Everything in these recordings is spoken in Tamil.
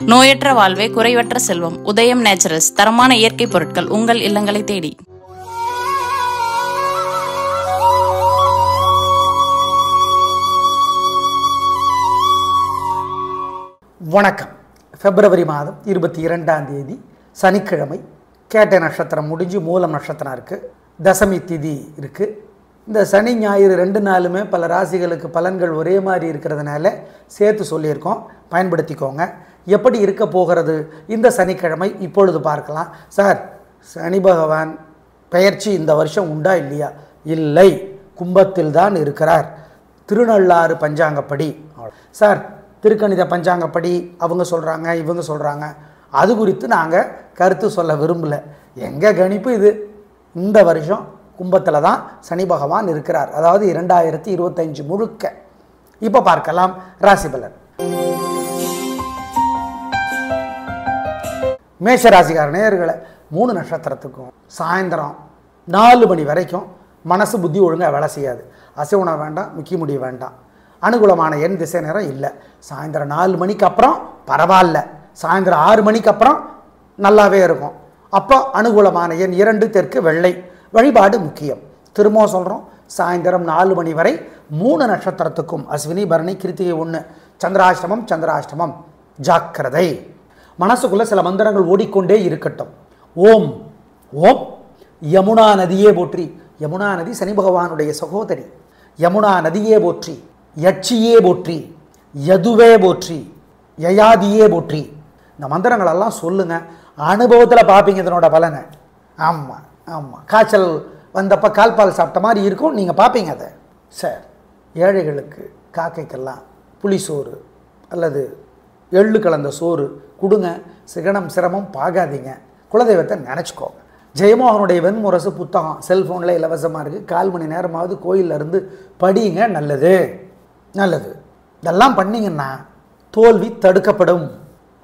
நோயற்ற வாழ்வே குறைவற்ற செல்வம். உதயம் நேச்சுரல்ஸ் தரமான இயற்கை பொருட்கள் உங்கள் இல்லங்களை தேடி. வணக்கம். பிப்ரவரி மாதம் 22ஆம் தேதி சனிக்கிழமை. கேட்டை நட்சத்திரம் முடிஞ்சு மூலம் நட்சத்திரம் இருக்குது. தசமி திதி இருக்குது. இந்த சனி ஞாயிறு 2 நாளுமே பல ராசிகளுக்கு பலன்கள் ஒரே மாதிரி இருக்கிறதுனால சேர்த்து சொல்லியிருக்கோம், பயன்படுத்திக்கோங்க. எப்படி இருக்க போகிறது இந்த சனிக்கிழமை இப்பொழுது பார்க்கலாம். சார், சனி பகவான் பெயர்ச்சி இந்த வருஷம் உண்டா இல்லையா? இல்லை, கும்பத்தில் தான் இருக்கிறார். திருநள்ளாறு பஞ்சாங்கப்படி. சார், திருக்கணித பஞ்சாங்கப்படி அவங்க சொல்கிறாங்க, இவங்க சொல்கிறாங்க, அது குறித்து நாங்கள் கருத்து சொல்ல விரும்பலை. எங்கள் கணிப்பு இது. இந்த வருஷம் கும்பத்தில் தான் சனி பகவான் இருக்கிறார், அதாவது 2025 முழுக்க. இப்போ பார்க்கலாம் ராசி பலன். மேஷ ராசிக்கார நேயர்களை 3 நட்சத்திரத்துக்கும் சாயந்தரம் 4 மணி வரைக்கும் மனசு புத்தி ஒழுங்காக வேலை செய்யாது. அசைவுணம் வேண்டாம், முக்கிய முடிவு வேண்டாம். அனுகூலமான எண் திசை நேரம் இல்லை. சாயந்தரம் 4 மணிக்கு அப்புறம் பரவாயில்ல, சாயந்தரம் 6 மணிக்கு அப்புறம் நல்லாவே இருக்கும். அப்போ அனுகூலமான எண் 2 தெற்கு வெள்ளை. வழிபாடு முக்கியம். திரும்பவும் சொல்கிறோம், சாயந்தரம் 4 மணி வரை 3 நட்சத்திரத்துக்கும் அஸ்வினி, பரணி, கிருத்திகை 1 சந்திராஷ்டமம் ஜாக்கிரதை. மனசுக்குள்ளே சில மந்திரங்கள் ஓடிக்கொண்டே இருக்கட்டும். ஓம் ஓம் யமுனா நதியே போற்றி. யமுனா நதி சனி பகவானுடைய சகோதரி. யமுனா நதியே போற்றி, யட்சியே போற்றி, யதுவே போற்றி, யயாதியே போற்றி. இந்த மந்திரங்களெல்லாம் சொல்லுங்கள். அனுபவத்தில் பார்ப்பீங்க இதனோட பலனை. ஆமாம் ஆமாம், காய்ச்சல் வந்தப்போ கால்பால் சாப்பிட்ட மாதிரி இருக்கும், நீங்கள் பார்ப்பீங்க அதை. சார், ஏழைகளுக்கு காக்கைக்கெல்லாம் புளிசோறு அல்லது எள்ளு கலந்த சோறு கொடுங்க. சிகனம் சிரமம் பார்க்காதீங்க. குலதெய்வத்தை நினச்சிக்கோங்க. ஜெயமோகனுடைய வெண்முரசு புத்தகம் செல்ஃபோனில் இலவசமாக இருக்குது. 1/4 மணி நேரமாவது கோயிலில் இருந்து படிங்க. நல்லது நல்லது. இதெல்லாம் பண்ணிங்கன்னா தோல்வி தடுக்கப்படும்.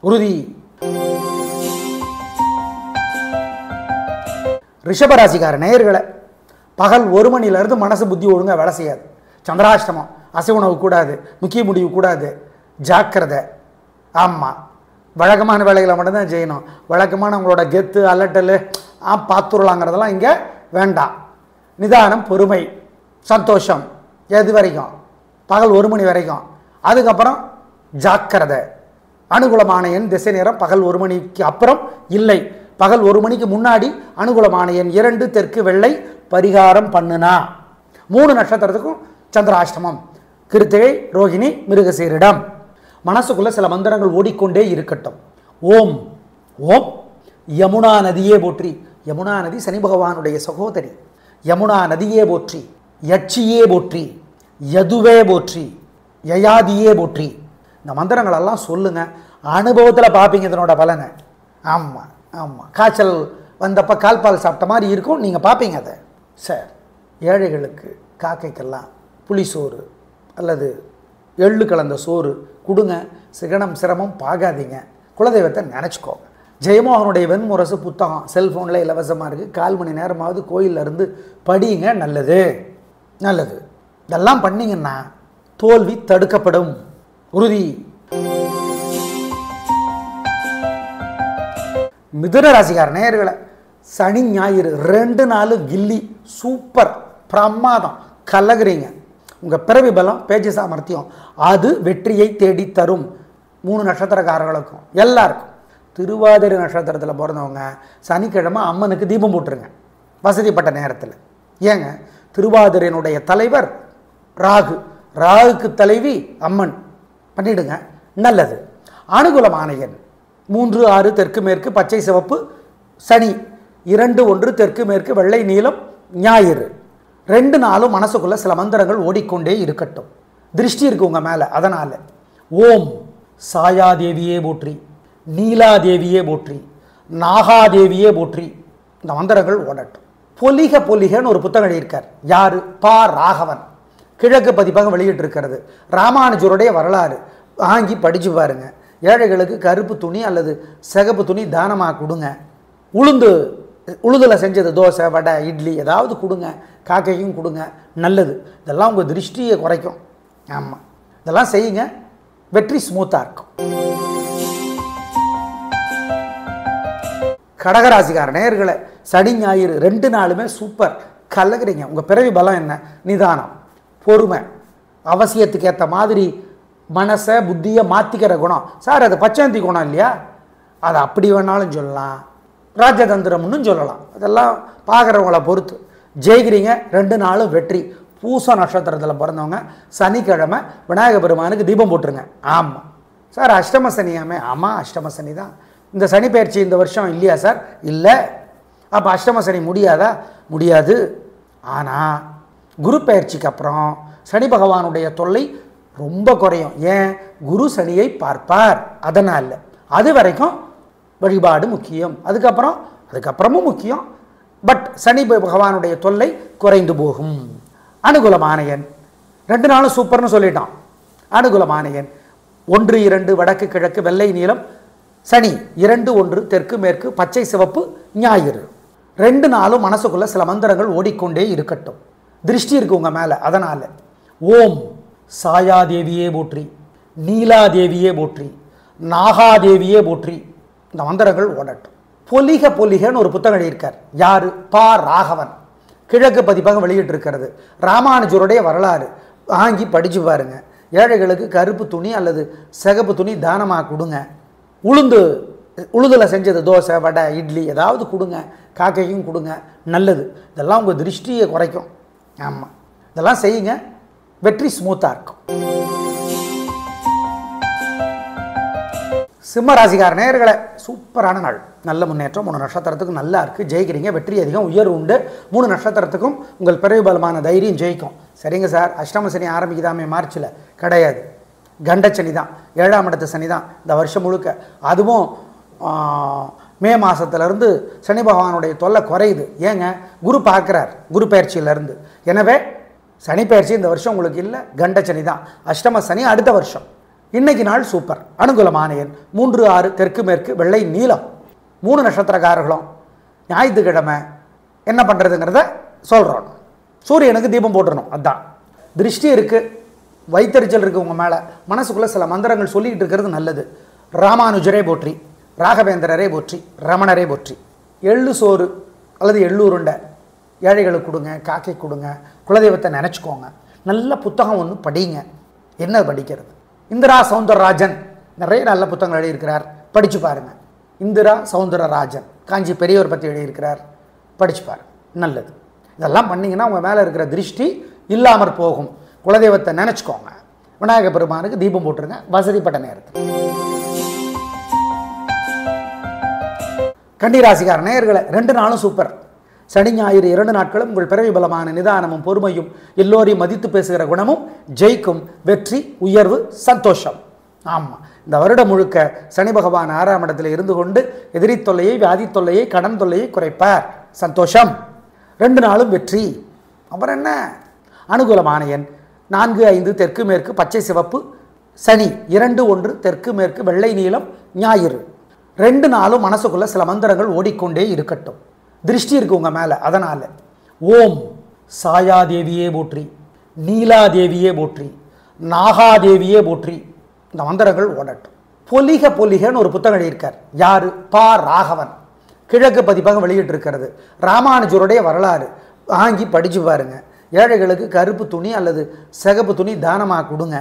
உறுதி. ரிஷபராசிக்கார நேயர்களை பகல் 1 மணிலேருந்து மனசு புத்தி ஒழுங்காக வேலை செய்யாது. சந்திராஷ்டமம், அசைவுணவு கூடாது, முக்கிய முடிவு கூடாது, ஜாக்கிரதை. ஆமாம், வழக்கமான வேலைகளை மட்டும்தான் செய்யணும். வழக்கமான உங்களோட கெத்து அலட்டல் பார்த்துருலாங்கிறதெல்லாம் இங்கே வேண்டாம். நிதானம், பொறுமை, சந்தோஷம். எது வரைக்கும்? பகல் 1 மணி வரைக்கும். அதுக்கப்புறம் ஜாக்கிரதை. அனுகூலமான எண் திசை நேரம் பகல் 1 மணிக்கு அப்புறம் இல்லை. பகல் 1 மணிக்கு முன்னாடி அனுகூலமான எண் 2 தெற்கு வெள்ளை. பரிகாரம் பண்ணுனா 3 நட்சத்திரத்துக்கும் சந்திராஷ்டமம் கிருத்திகை, ரோகிணி, மிருகசீரிடம். மனசுக்குள்ள சில மந்திரங்கள் ஓடிக்கொண்டே இருக்கட்டும். ஓம் ஓம் யமுனா நதியே போற்றி. யமுனா நதி சனி பகவானுடைய சகோதரி. யமுனா நதியே போற்றி, யட்சியே போற்றி, யதுவே போற்றி, யயாதியே போற்றி. இந்த மந்திரங்களெல்லாம் சொல்லுங்கள். அனுபவத்தில் பார்ப்பீங்க இதனோட பலனை. ஆமாம் ஆமாம், காய்ச்சல் வந்தப்போ கால்பால் சாப்பிட்ட மாதிரி இருக்கும், நீங்கள் பார்ப்பீங்க அதை. சார், ஏழைகளுக்கு காக்கைக்கெல்லாம் புளிசோறு அல்லது எள்ளு கலந்த சோறு கொடுங்க. சிகனம் சிரமம் பார்க்காதீங்க. குலதெய்வத்தை நினச்சிக்கோங்க. ஜெயமோகனுடைய வெண்முரசு புத்தகம் செல்ஃபோனில் இலவசமாக இருக்குது. 1/4 மணி நேரமாவது கோயிலில் இருந்து படிங்க. நல்லது நல்லது. இதெல்லாம் பண்ணிங்கன்னா தோல்வி தடுக்கப்படும். உறுதி. மிதுன ராசிக்கார நேயர்களை சனி ஞாயிறு 2 நாள் கில்லி. சூப்பர், பிரமாதம், கலகுறீங்க. உங்கள் பிறவி பலம், பேச்சு சாமர்த்தியம் அது வெற்றியை தேடி தரும். 3 நட்சத்திரக்காரர்களுக்கும் எல்லாருக்கும். திருவாதிரை நட்சத்திரத்தில் பிறந்தவங்க சனிக்கிழமை அம்மனுக்கு தீபம் போட்டுருங்க வசதிப்பட்ட நேரத்தில். ஏங்க, திருவாதிரையினுடைய தலைவர் ராகு, ராகுக்கு தலைவி அம்மன். பண்ணிவிடுங்க, நல்லது. அனுகூலமான எண் 3 6 தெற்கு மேற்கு பச்சை சிவப்பு சனி. 2 1 தெற்கு மேற்கு வெள்ளை நீலம் ஞாயிறு. 2 நாளும் மனசுக்குள்ள சில மந்திரங்கள் ஓடிக்கொண்டே இருக்கட்டும். திருஷ்டி இருக்கு உங்கள் மேலே. அதனால் ஓம் சாயாதேவியே போற்றி, நீலாதேவியே போற்றி, நாகாதேவியே போற்றி. இந்த மந்திரங்கள் ஓடட்டும். பொலிக பொலிகன்னு ஒரு புத்தகம் எழுதியிருக்கார். யார்? பா ராகவன். கிழக்கு பதிப்பகம் வெளியிட்டிருக்கிறது. ராமானுஜருடைய வரலாறு வாங்கி படித்து பாருங்க. ஏழைகளுக்கு கருப்பு துணி அல்லது சிகப்பு துணி தானமாக கொடுங்க. உளுதில் செஞ்சது தோசை, வடை, இட்லி ஏதாவது கொடுங்க. காக்கைக்கும் கொடுங்க. நல்லது. இதெல்லாம் உங்கள் திருஷ்டியை குறைக்கும். ஆமாம், இதெல்லாம் செய்யுங்க. வெற்றி ஸ்மூத்தாக இருக்கும். கடகராசிக்கார நேயர்களே, சனி ஞாயிறு 2 நாளுமே சூப்பர். கலகுறீங்க. உங்கள் பிறவி பலம் என்ன? நிதானம், பொறுமை, அவசியத்துக்கு ஏற்ற மாதிரி மனசை புத்தியை மாற்றிக்கிற குணம். சார் அது பச்சந்தி குணம் இல்லையா? அதை அப்படி வேணாலும் சொல்லலாம், ராஜதந்திரம்னு சொல்லலாம். அதெல்லாம் பார்க்குறவங்கள பொறுத்து. ஜெயிக்கிறீங்க. 2 நாளும் வெற்றி. பூச நட்சத்திரத்தில் பிறந்தவங்க சனிக்கிழமை விநாயக பெருமானுக்கு தீபம் போட்டுருங்க. ஆமாம் சார், அஷ்டம சனியாமே. ஆமாம், அஷ்டம சனி தான். இந்த சனி பயிற்சி இந்த வருஷம் இல்லையா சார்? இல்லை. அப்போ அஷ்டம சனி முடியாதா? முடியாது. ஆனால் குரு பயிற்சிக்கு அப்புறம் சனி பகவானுடைய தொல்லை ரொம்ப குறையும். ஏன்? குரு சனியை பார்ப்பார். அதனால் அது வரைக்கும் வழிபாடு முக்கியம். அதுக்கப்புறமும் முக்கியம். பட் சனி பகவானுடைய தொல்லை குறைந்து போகும். அனுகூலமான எண் 2 நாளும் சூப்பர்னு சொல்லிட்டான். அனுகூலமான எண் 1, 2 வடக்கு கிழக்கு வெள்ளை நீலம். சனி 2, 1 தெற்கு மேற்கு பச்சை சிவப்பு ஞாயிறு. 2 நாளும் மனசுக்குள்ள சில மந்திரங்கள் ஓடிக்கொண்டே இருக்கட்டும். திருஷ்டி இருக்கு உங்க மேல. அதனால ஓம் சாயாதேவியே போற்றி, நீலாதேவியே போற்றி, நாகாதேவியே போற்றி இந்த மந்திரங்கள் ஓடட்டும். பொலிக பொலிகன்னு ஒரு புத்தகம் எழுதியிருக்கார். யாரு? பா ராகவன். கிழக்கு பதிப்பகம் வெளியிட்டு இருக்கிறது. ராமானுஜருடைய வரலாறு வாங்கி படிச்சு பாருங்க. ஏழைகளுக்கு கருப்பு துணி அல்லது சிகப்பு துணி தானமாக கொடுங்க. உளுதில் செஞ்சது தோசை வடை இட்லி ஏதாவது கொடுங்க. காக்கையும் கொடுங்க. நல்லது. இதெல்லாம் உங்கள் திருஷ்டியை குறைக்கும். ஆமாம், இதெல்லாம் செய்யுங்க. வெற்றி ஸ்மூத்தாக இருக்கும். சிம்ம ராசிக்கார நேயர்களே, சூப்பரான நாள். நல்ல முன்னேற்றம். 3 நட்சத்திரத்துக்கும் நல்லா இருக்குது. ஜெயிக்கிறீங்க. வெற்றி அதிகம், உயர்வு உண்டு. 3 நட்சத்திரத்துக்கும் உங்கள் பிறவி பலமான தைரியம் ஜெயிக்கும். சரிங்க சார், அஷ்டம சனி ஆரம்பிக்குதாமே மார்ச்சில்? கிடையாது, கண்டச்சனி தான். 7ஆம் இடத்து சனி தான் இந்த வருஷம் முழுக்க. அதுவும் மே மாதத்துலேருந்து சனி பகவானுடைய தொல்லை குறையுது. ஏங்க? குரு பார்க்குறார் குரு பயிற்சியிலேருந்து. எனவே சனி பயிற்சி இந்த வருஷம் உங்களுக்கு இல்லை, கண்டச்சனி தான். அஷ்டம சனி அடுத்த வருஷம். இன்னைக்கு நாள் சூப்பர். அனுகூலமான எண் 3, 6 தெற்கு மேற்கு வெள்ளை நீலம். 3 நட்சத்திரக்காரர்களும் ஞாயிற்றுக்கிழமை என்ன பண்ணுறதுங்கிறத சொல்கிறோம். சூரியனுக்கு தீபம் போட்டுடணும். அதுதான். திருஷ்டி இருக்குது, வைத்தறிச்சல் இருக்குது உங்கள் மேலே. மனசுக்குள்ளே சில மந்திரங்கள் சொல்லிக்கிட்டு இருக்கிறது நல்லது. ராமானுஜரே போற்றி, ராகவேந்திரரே போற்றி, ரமணரே போற்றி. எள்ளு சோறு அல்லது எள்ளூருண்டை ஏழைகளுக்கு கொடுங்க, காக்கை கொடுங்க. குலதெய்வத்தை நினச்சிக்கோங்க. நல்ல புத்தகம் ஒன்று படிங்க. என்ன படிக்கிறது? இந்திரா சௌந்தரராஜன் நிறைய நல்ல புத்தகங்கள் எழுதியிருக்கிறார், படித்து பாருங்கள். இந்திரா சௌந்தரராஜன் காஞ்சி பெரியவர் பற்றி எழுதியிருக்கிறார், படித்து பாருங்கள். நல்லது. இதெல்லாம் பண்ணிங்கன்னா உங்கள் மேலே இருக்கிற திருஷ்டி இல்லாமற் போகும். குலதெய்வத்தை நினச்சிக்கோங்க. விநாயக பெருமானுக்கு தீபம் போட்டுருங்க வசதிப்பட்ட நேரத்தில். கன்னிராசிக்கார நேயர்களே, 2 நாளும் சூப்பர். சனி ஞாயிறு 2 நாட்களும் உங்கள் பிறவி பலமான நிதானமும் பொறுமையும் எல்லோரையும் மதித்து பேசுகிற குணமும் ஜெயிக்கும். வெற்றி, உயர்வு, சந்தோஷம். ஆமாம், இந்த வருடம் முழுக்க சனி பகவான் 6ஆம் இடத்தில் இருந்து கொண்டு எதிரி தொல்லையை, வியாதி தொல்லையை, கடன் தொல்லையை குறைப்பார். சந்தோஷம். 2 நாளும் வெற்றி. அப்புறம் என்ன? அனுகூலமான எண் 4, 5 தெற்கு மேற்கு பச்சை சிவப்பு சனி. 2, 1 தெற்கு மேற்கு வெள்ளை நீலம் ஞாயிறு. 2 நாளும் மனசுக்குள்ள சில மந்திரங்கள் ஓடிக்கொண்டே இருக்கட்டும். திருஷ்டி இருக்கு உங்கள் மேலே. அதனால் ஓம் சாயாதேவியே போற்றி, நீலாதேவியே போற்றி, நாகாதேவியே போற்றி இந்த மந்திரங்கள் ஓடட்டும். பொலிக பொலிகன்னு ஒரு புத்தகம் எழுதியிருக்கார். யாரு? பா ராகவன். கிழக்கு பதிப்பகம் வெளியிட்டு இருக்கிறது. ராமானுஜருடைய வரலாறு வாங்கி படிச்சு பாருங்க. ஏழைகளுக்கு கருப்பு துணி அல்லது சிகப்பு துணி தானமாக கொடுங்க.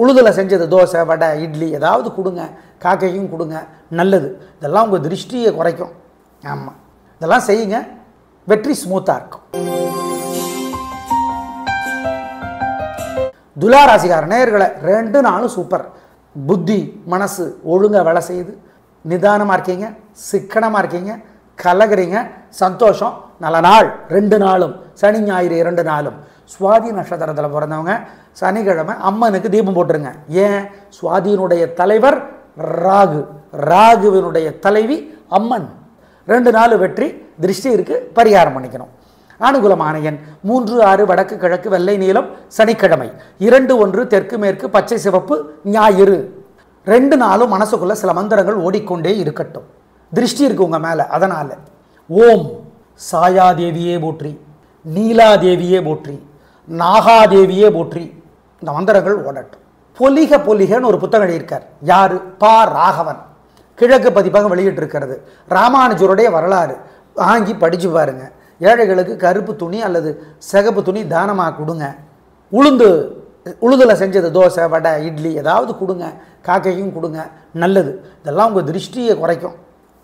உளுதில் செஞ்சது தோசை வடை இட்லி ஏதாவது கொடுங்க. காக்கையும் கொடுங்க. நல்லது. இதெல்லாம் உங்கள் திருஷ்டியை குறைக்கும். ஆமாம், இதெல்லாம் செய்யுங்க. வெற்றி ஸ்மூத்தாக இருக்கும். துலா ராசிக்கார நேயர்களை, 2 நாளும் சூப்பர். புத்தி மனசு ஒழுங்காக வேலை செய்யுது. நிதானமாக இருக்கீங்க, சிக்கனமாக இருக்கீங்க, கலகுறீங்க. சந்தோஷம். நல்ல நாள். 2 நாளும் சனி ஞாயிறு 2 நாளும். சுவாதி நட்சத்திரத்தில் பிறந்தவங்க சனிக்கிழமை அம்மனுக்கு தீபம் போட்டுருங்க. ஏன்? சுவாதியினுடைய தலைவர் ராகு, ராகுவினுடைய தலைவி அம்மன். 2 நாள் வெற்றி. திருஷ்டி இருக்குது, பரிகாரம் பண்ணிக்கணும். அனுகூலமான எண் 3, 6 வடக்கு கிழக்கு வெள்ளை நீலம் சனிக்கிழமை. 2, 1 தெற்கு மேற்கு பச்சை சிவப்பு ஞாயிறு. 2 நாளும் மனசுக்குள்ள சில மந்திரங்கள் ஓடிக்கொண்டே இருக்கட்டும். திருஷ்டி இருக்கு உங்கள் மேலே. அதனால் ஓம் சாயாதேவியே போற்றி, நீலாதேவியே போற்றி, நாகாதேவியே போற்றி இந்த மந்திரங்கள் ஓடட்டும். பொலிக பொலிகன்னு ஒரு புத்தகம் எழுதியிருக்கார். யாரு? பா ராகவன். கிழக்கு பதிப்பகம் வெளியிட்டிருக்கிறது. ராமானுஜருடைய வரலாறு வாங்கி படித்து பாருங்கள். ஏழைகளுக்கு கருப்பு துணி அல்லது சிகப்பு துணி தானமாக கொடுங்க. உளுந்தில் செஞ்சது தோசை, வடை, இட்லி ஏதாவது கொடுங்க. காக்கைக்கும் கொடுங்க, நல்லது. இதெல்லாம் உங்கள் திருஷ்டியை குறைக்கும்.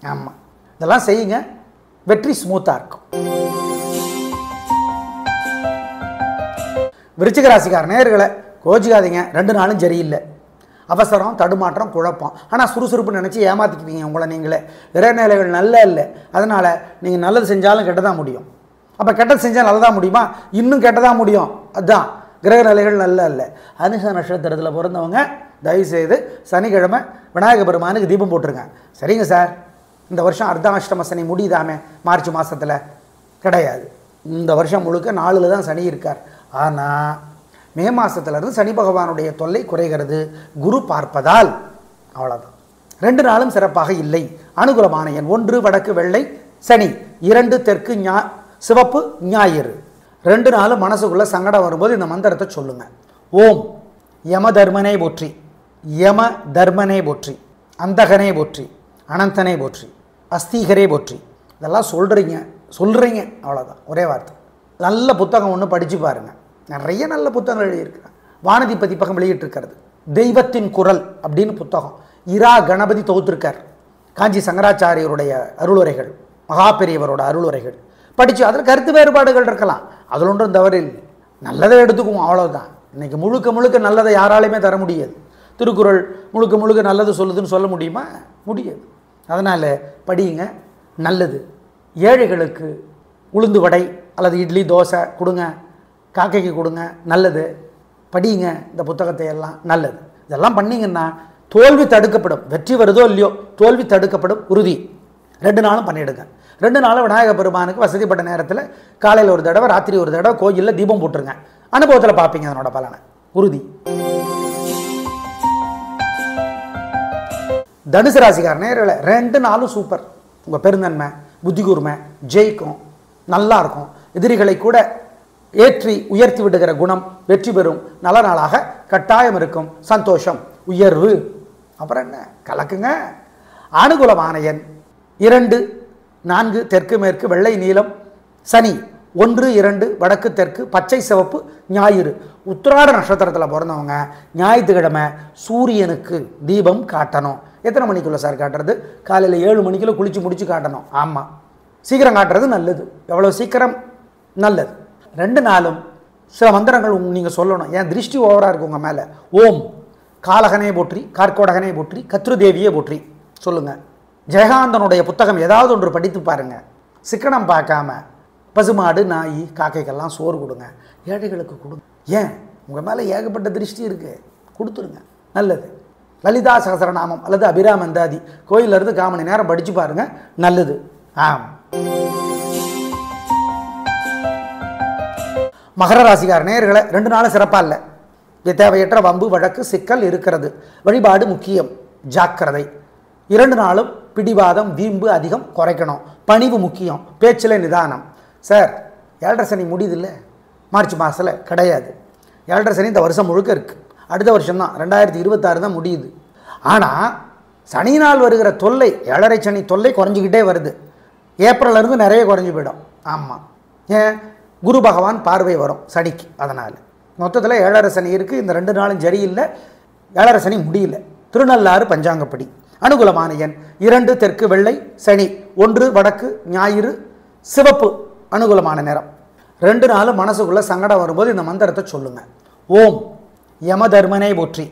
ஆமாம், இதெல்லாம் செய்யுங்க, வெற்றி ஸ்மூத்தாக இருக்கும். விருச்சிக ராசிக்கார நேயர்களை கோச்சிக்காதீங்க, 2 நாளும் சரியில்லை. அவசரம், தடுமாற்றம், குழப்பம். ஆனால் சுறுசுறுப்பு நினச்சி ஏமாற்றிக்குவீங்க உங்களை நீங்களே. கிரகநிலைகள் நல்ல இல்லை, அதனால் நீங்கள் நல்லது செஞ்சாலும் கெட்டதாக முடியும். அப்போ கெட்டது செஞ்சால் நல்லதாக முடியுமா? இன்னும் கெட்டதாக முடியும். அதுதான் கிரகநிலைகள் நல்ல இல்லை. அனுஷ நட்சத்திரத்தில் பிறந்தவங்க தயவுசெய்து சனிக்கிழமை விநாயக பெருமானுக்கு தீபம் போட்டுருங்க. சரிங்க சார், இந்த வருஷம் அர்த்தாஷ்டம சனி முடியுதாமே மார்ச் மாதத்தில்? கிடையாது. இந்த வருஷம் முழுக்க 4 தான் சனி இருக்கார். ஆனால் மே மாதத்துலேருந்து சனி பகவானுடைய தொல்லை குறைகிறது, குரு பார்ப்பதால். அவ்வளோதான். 2 நாளும் சிறப்பாக இல்லை. அனுகூலமான எண் 1 வடக்கு வெள்ளை சனி, 2 தெற்கு சிவப்பு ஞாயிறு. 2 நாளும் மனசுக்குள்ளே சங்கடம் வரும்போது இந்த மந்திரத்தை சொல்லுங்கள். ஓம் யம தர்மனே போற்றி, யம தர்மனே போற்றி, அந்தகனே போற்றி, அனந்தனே போற்றி, அஸ்தீகரே போற்றி. இதெல்லாம் சொல்கிறீங்க அவ்வளோதான், ஒரே வார்த்தை. நல்ல புத்தகம் ஒன்று படித்து பாருங்கள். நிறைய நல்ல புத்தகங்கள் எழுதியிருக்கிறார். வானதி பதிப்பகம் வெளியிட்டிருக்கிறது. தெய்வத்தின் குரல் அப்படின்னு புத்தகம் இரா கணபதி தொகுத்திருக்கார். காஞ்சி சங்கராச்சாரியருடைய அருளுரைகள், மகாபெரியவரோட அருளுரைகள் படித்து அதில் கருத்து வேறுபாடுகள் இருக்கலாம், அதில் ஒன்றும் தவறு இல்லை. நல்லதை எடுத்துக்குவோம், அவ்வளோதான். இன்றைக்கி முழுக்க நல்லதை யாராலையுமே தர முடியாது. திருக்குறள் முழுக்க நல்லது சொல்லுதுன்னு சொல்ல முடியுமா? முடியாது. அதனால் படியுங்க, நல்லது. ஏழைகளுக்கு உளுந்து வடை அல்லது இட்லி தோசை கொடுங்க, காக்கைக்கு கொடுங்க, நல்லது. படியுங்க இந்த புத்தகத்தை எல்லாம், நல்லது. இதெல்லாம் பண்ணிங்கன்னா தோல்வி தடுக்கப்படும். வெற்றி வருதோ இல்லையோ, தோல்வி தடுக்கப்படும், உறுதி. 2 நாளும் பண்ணிவிடுங்க. 2 நாளும் விநாயக பெருமானுக்கு வசதிப்பட்ட நேரத்தில் காலையில் ஒரு தடவை, ராத்திரி ஒரு தடவை கோயிலில் தீபம் போட்டுருங்க. அனுபவத்தில் பார்ப்பீங்க அதனோட பலனை, உறுதி. தனுசு ராசிக்கார நேயர்களே 2 நாளும் சூப்பர். உங்கள் பெருந்தன்மை, புத்தி கூர்மை ஜெயிக்கும், நல்லா இருக்கும். எதிரிகளை கூட ஏற்றி உயர்த்தி விடுகிற குணம் வெற்றி பெறும். நல்ல நாளாக கட்டாயம் இருக்கும். சந்தோஷம், உயர்வு. அப்புறம் என்ன, கலக்குங்க. அனுகூலமான எண் 2 4 தெற்கு மேற்கு வெள்ளை நீலம் சனி, 1 2 வடக்கு தெற்கு பச்சை சிவப்பு ஞாயிறு. உத்திராட நட்சத்திரத்தில் பிறந்தவங்க ஞாயிற்றுக்கிழமை சூரியனுக்கு தீபம் காட்டணும். எத்தனை மணிக்குள்ளே சார் காட்டுறது? காலையில் 7 மணிக்குள்ளே குளித்து முடித்து காட்டணும். ஆமாம், சீக்கிரம் காட்டுறது நல்லது. எவ்வளோ சீக்கிரம் நல்லது. 2 நாளும் சில மந்திரங்கள் நீங்கள் சொல்லணும். ஏன் திருஷ்டி ஓவராக இருக்கு உங்கள் மேலே. ஓம் காலகனே போற்றி, கார்கோடகனே போற்றி, கத்ருதேவியே போற்றி சொல்லுங்கள். ஜெயகாந்தனுடைய புத்தகம் ஏதாவது ஒன்று படித்து பாருங்கள். சிக்கனம் பார்க்காம பசுமாடு, நாய், காக்கைக்கெல்லாம் சோறு கொடுங்க. ஏழைகளுக்கு கொடுங்க. ஏன் உங்கள் மேலே ஏகப்பட்ட திருஷ்டி இருக்குது, கொடுத்துருங்க, நல்லது. லலிதா சகசரநாமம் அல்லது அபிராம் அந்தாதி கோயிலிருந்து 1/4 மணி நேரம் படித்து பாருங்கள், நல்லது. ஆம். மகர ராசிக்கார நேயர்களை 2 நாளும் சிறப்பாக இல்லை. தேவையற்ற வம்பு வழக்கு சிக்கல் இருக்கிறது. வழிபாடு முக்கியம், ஜாக்கிரதை. 2 நாளும் பிடிவாதம் வீம்பு அதிகம் குறைக்கணும். பணிவு முக்கியம், பேச்சில் நிதானம். சார் 7.5 சனி முடியுதில்லை மார்ச் மாதத்தில்? கிடையாது. 7.5 சனி இந்த வருஷம் முழுக்க இருக்குது. அடுத்த வருஷம்தான் 2026 தான் முடியுது. ஆனால் சனினால் வருகிற தொல்லை, 7.5 சனி தொல்லை குறைஞ்சிக்கிட்டே வருது. ஏப்ரல்லேருந்து நிறைய குறைஞ்சி போயிடும். ஆமாம், ஏன் குரு பகவான் பார்வை வரும் சனிக்கு. அதனால் மொத்தத்தில் 7.5 சனி இருக்குது. இந்த 2 நாளும் சரியில்லை. 7.5 சனி முடியல. திருநள்ளாறு பஞ்சாங்கப்படி. அனுகூலமான எண் 2 தெற்கு வெள்ளை சனி, 1 வடக்கு ஞாயிறு சிவப்பு. அனுகூலமான நேரம். 2 நாளும் மனசுக்குள்ளே சங்கடம் வரும்போது இந்த மந்திரத்தை சொல்லுங்கள். ஓம் யம தர்மனே போற்றி,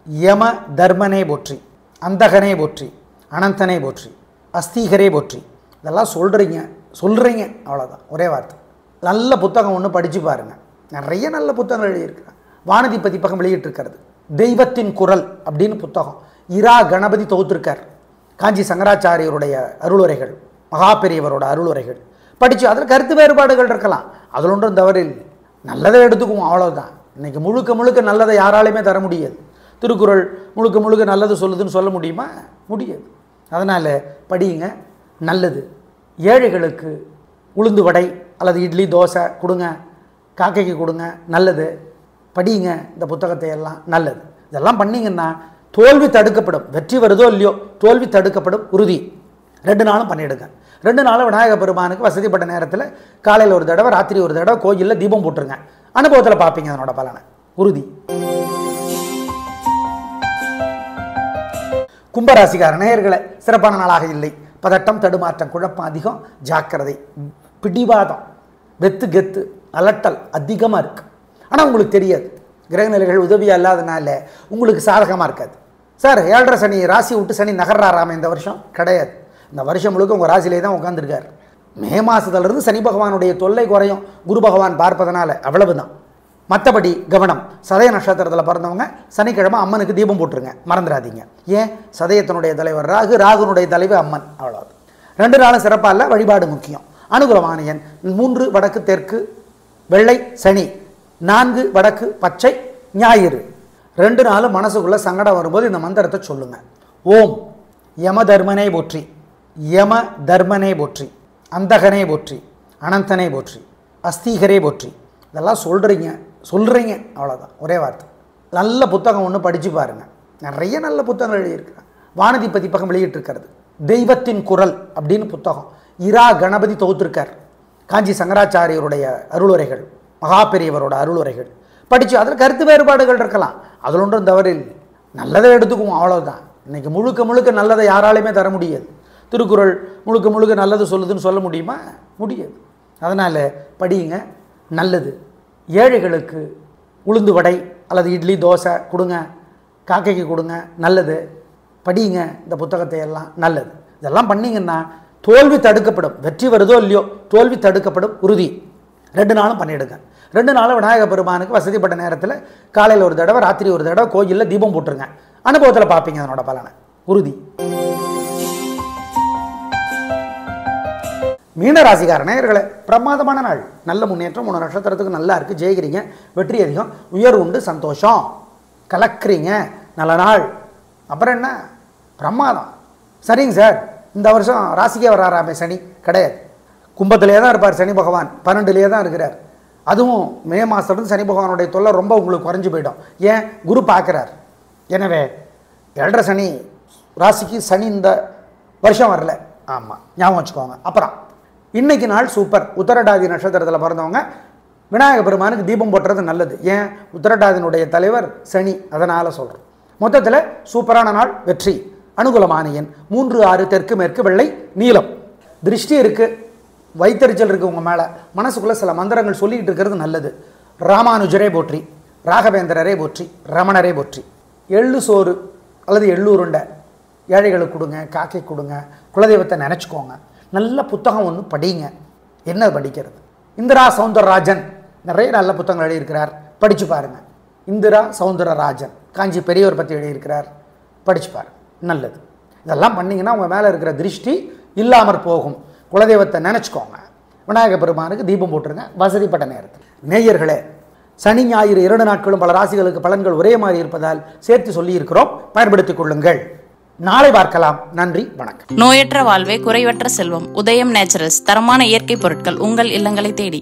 யம தர்மனே போற்றி, அந்தகனே போற்றி, அனந்தனே போற்றி, அஸ்தீகரே போற்றி. இதெல்லாம் சொல்கிறீங்க அவ்வளோதான், ஒரே வார்த்தை. நல்ல புத்தகம் ஒன்று படித்து பாருங்கள். நிறைய நல்ல புத்தகங்கள் எழுதியிருக்கிறார். வானதி பதிப்பகம் வெளியிட்டிருக்கிறது. தெய்வத்தின் குரல் அப்படின்னு புத்தகம் இரா கணபதி தொகுத்திருக்கார். காஞ்சி சங்கராச்சாரியருடைய அருளுரைகள், மகாபெரியவரோட அருளுரைகள் படித்து அதில் கருத்து வேறுபாடுகள் இருக்கலாம், அதில் ஒன்றும் தவறு இல்லை. நல்லதை எடுத்துக்குவோம், அவ்வளோதான். இன்றைக்கி முழுக்க நல்லதை யாராலையுமே தர முடியாது. திருக்குறள் முழுக்க நல்லது சொல்லுதுன்னு சொல்ல முடியுமா? முடியாது. அதனால் படியுங்க, நல்லது. ஏழைகளுக்கு உளுந்து வடை அல்லது இட்லி தோசை கொடுங்க, காக்கைக்கு கொடுங்க, நல்லது. படியுங்க இந்த புத்தகத்தை எல்லாம், நல்லது. இதெல்லாம் பண்ணிங்கன்னா தோல்வி தடுக்கப்படும். வெற்றி வருதோ இல்லையோ தோல்வி தடுக்கப்படும் உறுதி. 2 நாளும் பண்ணிவிடுங்க. 2 நாளும் விநாயக பெருமானுக்கு வசதிப்பட்ட நேரத்தில் காலையில் ஒரு தடவை ராத்திரி ஒரு தடவை கோயிலில் தீபம் போட்டுருங்க. அனுபவத்தில் பார்ப்பீங்க அதனோட பலனை, உறுதி. கும்பராசிக்கார நேயர்களே, சிறப்பான நாளாக இல்லை. பதட்டம், தடுமாற்றம், குழப்பம் அதிகம், ஜாக்கிரதை, பிடிவாதம், வெத்து கெத்து, அலட்டல் அதிகமாக இருக்குது. ஆனால் உங்களுக்கு தெரியாது, கிரகநிலைகள் உதவியாக இல்லாதனால உங்களுக்கு சாதகமாக இருக்காது. சார் 7.5 சனி ராசி விட்டு சனி நகர்றாராம இந்த வருஷம் கிடையாது. இந்த வருஷம் முழுக்க உங்கள் ராசியிலே தான் உட்காந்துருக்கார். மே மாதத்துலேருந்து சனி பகவானுடைய தொல்லை குறையும் குரு பகவான் பார்ப்பதனால, அவ்வளவுதான். மற்றபடி கவனம். சதய நட்சத்திரத்தில் பிறந்தவங்க சனிக்கிழமை அம்மனுக்கு தீபம் போட்டுருங்க, மறந்துடாதீங்க. ஏன்? சதயத்தினுடைய தலைவர் ராகு, ராகுனுடைய தலைவர் அம்மன், அவ்வளோது. 2 நாளும் சிறப்பாக இல்லை, வழிபாடு முக்கியம். அனுகூலமான எண் 3 வடக்கு தெற்கு வெள்ளை சனி, 4 வடக்கு பச்சை ஞாயிறு. 2 நாளும் மனசுக்குள்ளே சங்கடம் வரும்போது இந்த மந்திரத்தை சொல்லுங்க. ஓம் யம தர்மனே போற்றி, யம தர்மனே போற்றி, அந்தகனே போற்றி, அனந்தனே போற்றி, அஸ்தீகரே போற்றி. இதெல்லாம் சொல்கிறீங்க அவ்வளோதான், ஒரே வார்த்தை. நல்ல புத்தகம் ஒன்று படித்து பாருங்கள். நிறைய நல்ல புத்தகங்கள் எழுதியிருக்கிறேன். வானதி பதிப்பகம் வெளியிட்டிருக்கிறது. தெய்வத்தின் குரல் அப்படின்னு புத்தகம் இரா கணபதி தொகுத்திருக்கார். காஞ்சி சங்கராச்சாரியருடைய அருளுரைகள், மகாபெரியவரோட அருளுரைகள் படித்து அதில் கருத்து வேறுபாடுகள் இருக்கலாம், அதில் ஒன்றும் தவறில். நல்லதை எடுத்துக்குவோம், அவ்வளோதான். இன்றைக்கி முழுக்க முழுக்க நல்லதை யாராலையுமே தர முடியாது. திருக்குறள் முழுக்க முழுக்க நல்லது சொல்லுதுன்னு சொல்ல முடியுமா? முடியாது. அதனால் படியுங்க, நல்லது. ஏழைகளுக்கு உளுந்து வடை அல்லது இட்லி தோசை கொடுங்க, காக்கைக்கு கொடுங்க, நல்லது. படியுங்க இந்த புத்தகத்தை எல்லாம், நல்லது. இதெல்லாம் பண்ணிங்கன்னா தோல்வி தடுக்கப்படும். வெற்றி வருதோ இல்லையோ தோல்வி தடுக்கப்படும் உறுதி. 2 நாளும் பண்ணிவிடுங்க. 2 நாளும் விநாயக பெருமானுக்கு வசதிப்பட்ட நேரத்தில் காலையில் ஒரு தடவை ராத்திரி ஒரு தடவை கோயிலில் தீபம் போட்டுருங்க. அனுபவத்தில் பார்ப்பீங்க அதனோட பலனை, உறுதி. மீனராசிக்கார நேயர்களே, பிரமாதமான நாள். நல்ல முன்னேற்றம். 3 நட்சத்திரத்துக்கு நல்லா இருக்குது. ஜெயிக்கிறீங்க, வெற்றி அதிகம், உயர்வு உண்டு, சந்தோஷம், கலக்கிறீங்க, நல்ல நாள். அப்புறம் என்ன? பிரமாதம். சரிங்க சார், இந்த வருஷம் ராசிக்கே வராராமே சனி கிடையாது. கும்பத்திலே தான் இருப்பார் சனி பகவான், 12லேயே தான் இருக்கிறார். அதுவும் மே மாதத்துலேருந்து சனி பகவானுடைய தொல்லை ரொம்ப உங்களுக்கு குறைஞ்சி போயிடும். ஏன்? குரு பார்க்குறார். எனவே 7.5 சனி ராசிக்கு சனி இந்த வருஷம் வரல. ஆமாம், ஞாபகம் வச்சுக்கோங்க. அப்புறம் இன்றைக்கி நாள் சூப்பர். உத்தரட்டாதி நட்சத்திரத்தில் பிறந்தவங்க விநாயக பெருமானுக்கு தீபம் போட்டுறது நல்லது. ஏன்? உத்தரட்டாதியினுடைய தலைவர் சனி, அதனால் சொல்கிறோம். மொத்தத்தில் சூப்பரான நாள், வெற்றி. அனுகூலமான எண் 3, 6 தெற்கு மேற்கு வெள்ளை நீலம். திருஷ்டி இருக்குது, வைத்தறிச்சல் இருக்குது உங்கள் மேலே. மனசுக்குள்ளே சில மந்திரங்கள் சொல்லிக்கிட்டு இருக்கிறது நல்லது. ராமானுஜரே போற்றி, ராகவேந்திரரே போற்றி, ரமணரே போற்றி. எள்ளு சோறு அல்லது எள்ளூருண்டை ஏழைகளுக்கு கொடுங்க, காக்கை கொடுங்க, குலதெய்வத்தை நினச்சிக்கோங்க. நல்ல புத்தகம் ஒன்று படிங்க. என்ன படிக்கிறது? இந்திரா சௌந்தரராஜன் நிறைய நல்ல புத்தகங்கள் எழுதியிருக்கிறார், படித்து பாருங்கள். இந்திரா சௌந்தரராஜன் காஞ்சி பெரியவர் பற்றி எழுதியிருக்கிறார், படித்து பாருங்கள், நல்லது. இதெல்லாம் பண்ணிங்கன்னா உங்கள் மேலே இருக்கிற திருஷ்டி இல்லாமற் போகும். குலதெய்வத்தை நினச்சிக்கோங்க. விநாயக பெருமானுக்கு தீபம் போட்டுருங்க வசதிப்பட்ட நேரத்தில். நேயர்களே, சனி ஞாயிறு 2 நாட்களும் பல ராசிகளுக்கு பலன்கள் ஒரே மாதிரி இருப்பதால் சேர்த்து சொல்லியிருக்கிறோம், பயன்படுத்திக் கொள்ளுங்கள். நாளை பார்க்கலாம். நன்றி, வணக்கம். நோயற்ற வாழ்வே குறைவற்ற செல்வம். உதயம் நேச்சுரல்ஸ் தரமான இயற்கை பொருட்கள் உங்கள் இல்லங்களை தேடி.